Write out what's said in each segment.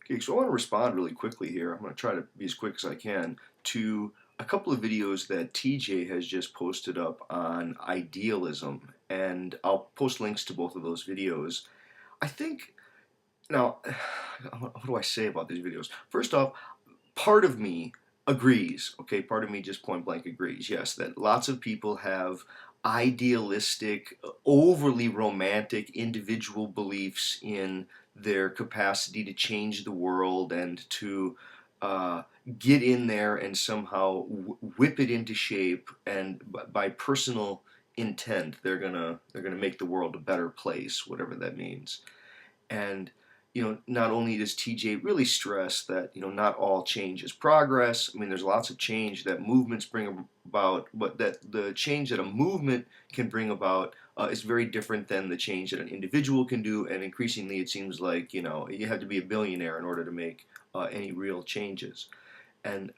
Okay, so I want to respond really quickly here. I'm going to try to be as quick as I can to a couple of videos that TJ has just posted up on idealism, and I'll post links to both of those videos. I think, now, what do I say about these videos? First off, part of me agrees, okay? Part of me just point blank agrees, yes, that lots of people have idealistic, overly romantic individual beliefs in their capacity to change the world and to uh, get in there and somehow whip it into shape, and by personal intent they're gonna make the world a better place, whatever that means. And not only does TJ really stress that not all change is progress. I mean, there's lots of change that movements bring about, but that the change that a movement can bring about is very different than the change that an individual can do. And increasingly, it seems like you have to be a billionaire in order to make any real changes. And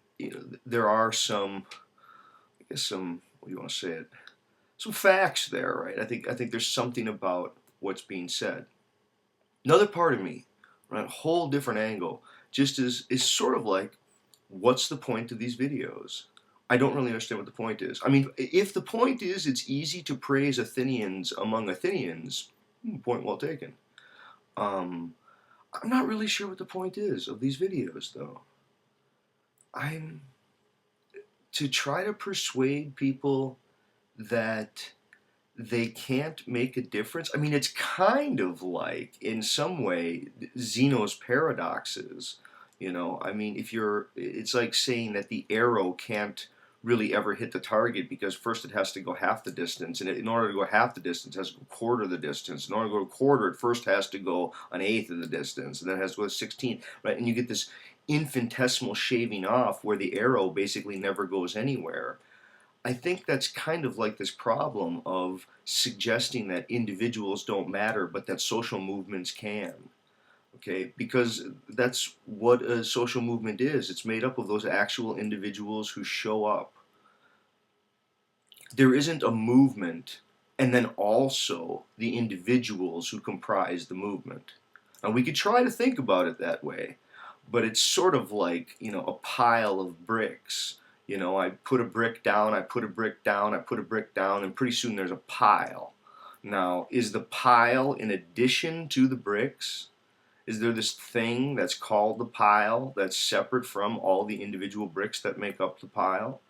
there are some, I guess, some, what do you want to say it? Some facts there, right? I think there's something about what's being said. Another part of me, right, a whole different angle, just is sort of like, what's the point of these videos? I don't really understand what the point is. I mean, if the point is it's easy to praise Athenians among Athenians, point well taken. Um, I'm not really sure what the point is of these videos, though. I'm to try to persuade people that they can't make a difference. I mean, it's kind of like, in some way, Zenos paradoxes. I mean, it's like saying that the arrow can't really ever hit the target because first it has to go half the distance, and in order to go half the distance, it has to go quarter the distance. In order to go a quarter, it first has to go an eighth of the distance, and then it has to go a 16th, right? And you get this infinitesimal shaving off where the arrow basically never goes anywhere. I think that's kind of like this problem of suggesting that individuals don't matter, but that social movements can. Okay, because that's what a social movement is. It's made up of those actual individuals who show up. There isn't a movement and then also the individuals who comprise the movement. Now, we could try to think about it that way, but it's sort of like, a pile of bricks. I put a brick down, I put a brick down, I put a brick down, and pretty soon there's a pile. Now, is the pile in addition to the bricks? Is there this thing that's called the pile that's separate from all the individual bricks that make up the pile?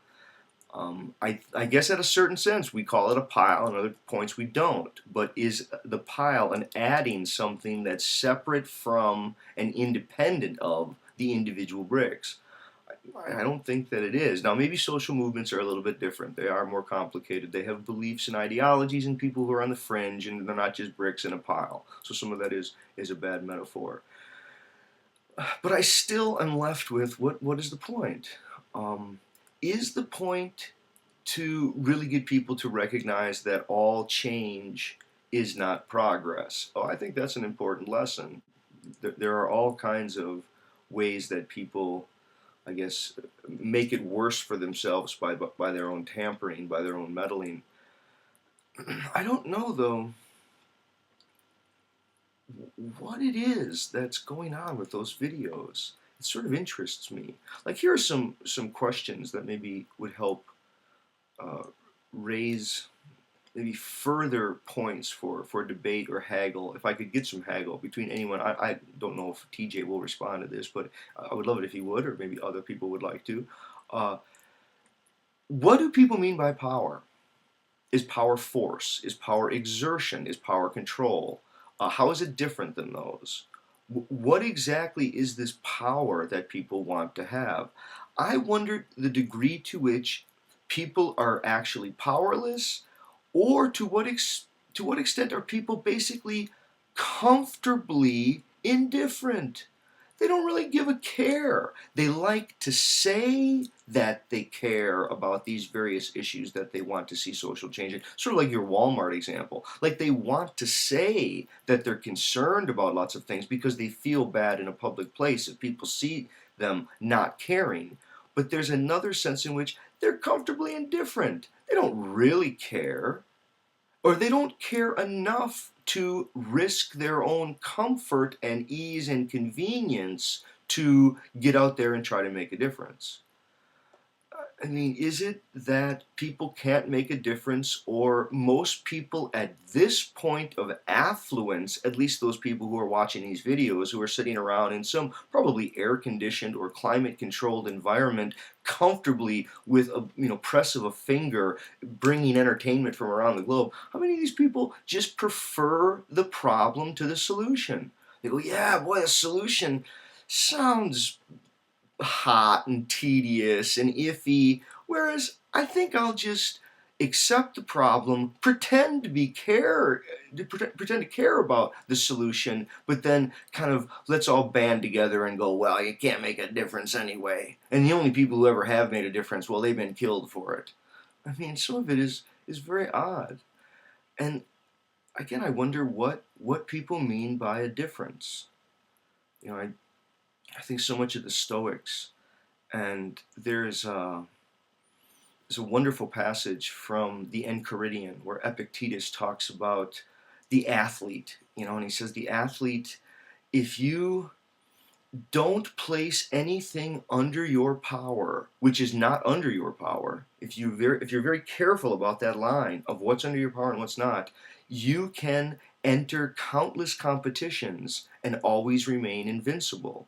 I guess at a certain sense we call it a pile, and other points we don't. But is the pile an adding something that's separate from and independent of the individual bricks? I don't think that it is. Now, maybe social movements are a little bit different. They are more complicated. They have beliefs and ideologies and people who are on the fringe, and they're not just bricks in a pile. So some of that is a bad metaphor. But I still am left with what is the point? Is the point to really get people to recognize that all change is not progress? Oh, I think that's an important lesson. There are all kinds of ways that people, I guess, make it worse for themselves by their own tampering, by their own meddling. I don't know, though, what it is that's going on with those videos. It sort of interests me. Like, here are some questions that maybe would help uh, raise maybe further points for debate or haggle. If I could get some haggle between anyone, I don't know if TJ will respond to this, but I would love it if he would, or maybe other people would like to. Uh, what do people mean by power? Is power force? Is power exertion? Is power control? How is it different than those? What exactly is this power that people want to have? I wonder the degree to which people are actually powerless, or to what extent are people basically comfortably indifferent? They don't really give a care. They like to say that they care about these various issues that they want to see social change in. Sort of like your Walmart example. Like, they want to say that they're concerned about lots of things because they feel bad in a public place if people see them not caring. But there's another sense in which they're comfortably indifferent. They don't really care. or they don't care enough to risk their own comfort and ease and convenience to get out there and try to make a difference. I mean, is it that people can't make a difference, or most people at this point of affluence, at least those people who are watching these videos, who are sitting around in some probably air-conditioned or climate-controlled environment, comfortably with a press of a finger, bringing entertainment from around the globe? How many of these people just prefer the problem to the solution? They go, yeah, boy, the solution sounds hot and tedious and iffy, whereas I think I'll just accept the problem, pretend to care about the solution, but then kind of let's all band together and go, well, you can't make a difference anyway. And the only people who ever have made a difference, well, they've been killed for it. I mean, some of it is very odd. And again, I wonder what people mean by a difference. I think so much of the Stoics, and there's a wonderful passage from the Enchiridion where Epictetus talks about the athlete, and he says the athlete, if you don't place anything under your power, which is not under your power, if you're very careful about that line of what's under your power and what's not, you can enter countless competitions and always remain invincible.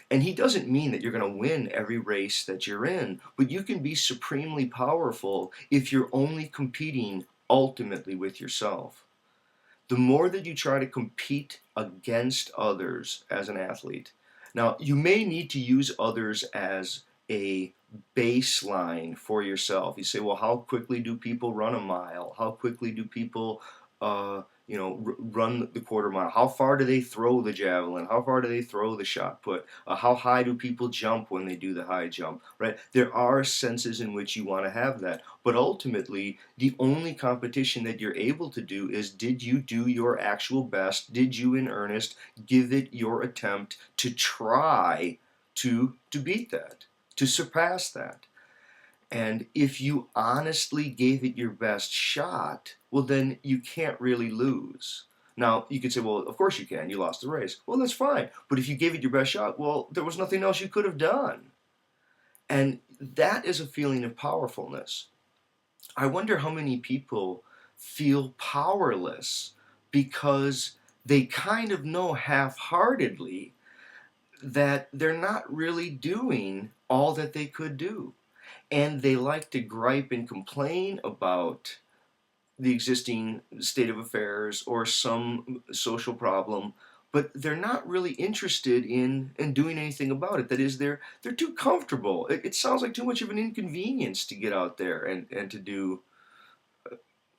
And he doesn't mean that you're going to win every race that you're in, but you can be supremely powerful if you're only competing ultimately with yourself. The more that you try to compete against others as an athlete, now you may need to use others as a baseline for yourself. You say, well, how quickly do people run a mile? How quickly do people run the quarter mile? How far do they throw the javelin? How far do they throw the shot put? How high do people jump when they do the high jump? Right? There are senses in which you want to have that, but ultimately, the only competition that you're able to do is, did you do your actual best? Did you, in earnest, give it your attempt to try to beat that, to surpass that? And if you honestly gave it your best shot, well, then you can't really lose. Now, you could say, well, of course you can. You lost the race. Well, that's fine. But if you gave it your best shot, well, there was nothing else you could have done. And that is a feeling of powerfulness. I wonder how many people feel powerless because they kind of know half-heartedly that they're not really doing all that they could do. And they like to gripe and complain about the existing state of affairs or some social problem, but they're not really interested in doing anything about it. That is, they're too comfortable. It sounds like too much of an inconvenience to get out there and to do,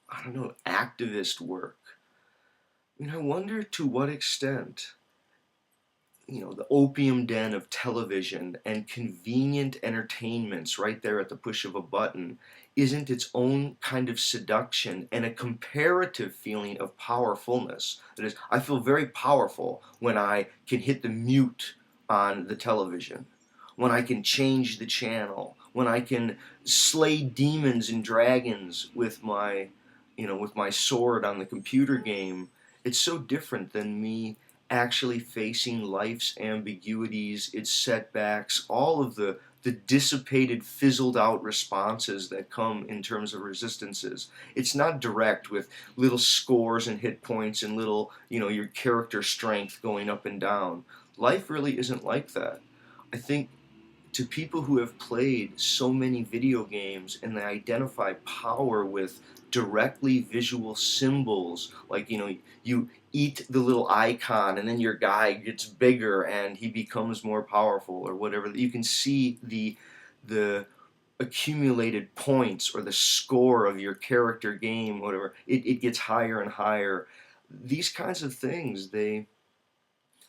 I don't know, activist work. I wonder to what extent the opium den of television and convenient entertainments right there at the push of a button isn't its own kind of seduction and a comparative feeling of powerfulness. That is, I feel very powerful when I can hit the mute on the television, when I can change the channel, when I can slay demons and dragons with my sword on the computer game. It's so different than me actually facing life's ambiguities, its setbacks, all of the dissipated, fizzled out responses that come in terms of resistances. It's not direct with little scores and hit points and little, your character strength going up and down. Life really isn't like that. I think to people who have played so many video games and they identify power with directly visual symbols, like you eat the little icon and then your guy gets bigger and he becomes more powerful or whatever, you can see the accumulated points or the score of your character game, whatever, it gets higher and higher. These kinds of things, they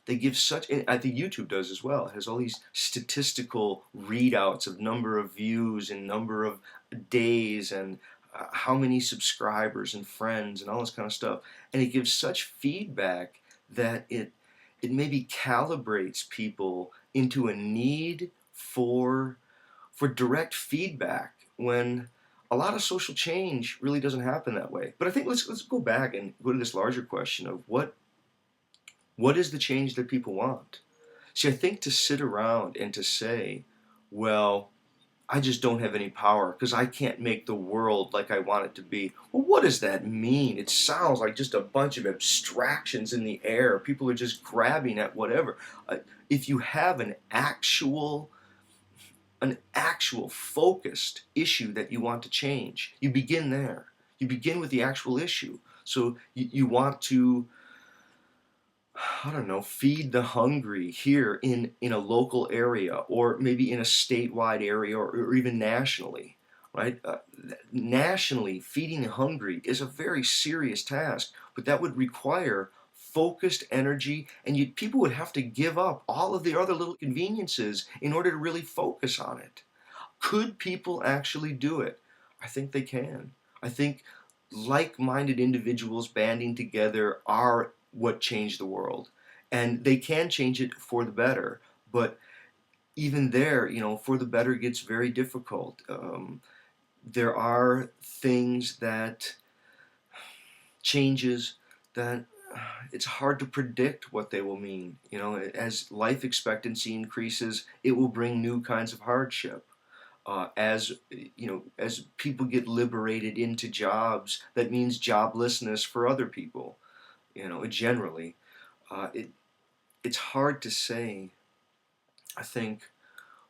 give such, I think YouTube does as well. It has all these statistical readouts of number of views and number of days and how many subscribers and friends and all this kind of stuff. And it gives such feedback that it maybe calibrates people into a need for direct feedback when a lot of social change really doesn't happen that way. But I think let's go back and go to this larger question of what is the change that people want? See, I think to sit around and to say, well, I just don't have any power because I can't make the world like I want it to be. Well, what does that mean? It sounds like just a bunch of abstractions in the air. People are just grabbing at whatever. If you have an actual focused issue that you want to change, you begin there. You begin with the actual issue. So you want to, I don't know, feed the hungry here in a local area, or maybe in a statewide area, or even nationally, right? Nationally, feeding the hungry is a very serious task, but that would require focused energy, and people would have to give up all of the other little conveniences in order to really focus on it. Could people actually do it? I think they can. I think like-minded individuals banding together are what changed the world. And they can change it for the better. But even there, for the better gets very difficult. There are things that changes that it's hard to predict what they will mean. As life expectancy increases, it will bring new kinds of hardship. As people get liberated into jobs, that means joblessness for other people. Generally, it's hard to say, I think,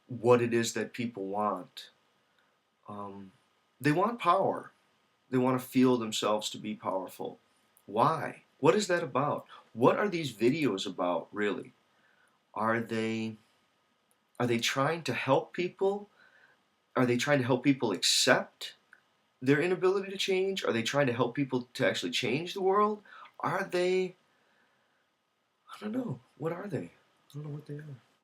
what it is that people want. They want power. They want to feel themselves to be powerful. Why? What is that about? What are these videos about, really? Are they trying to help people? Are they trying to help people accept their inability to change? Are they trying to help people to actually change the world? Are they, I don't know. What are they? I don't know what they are.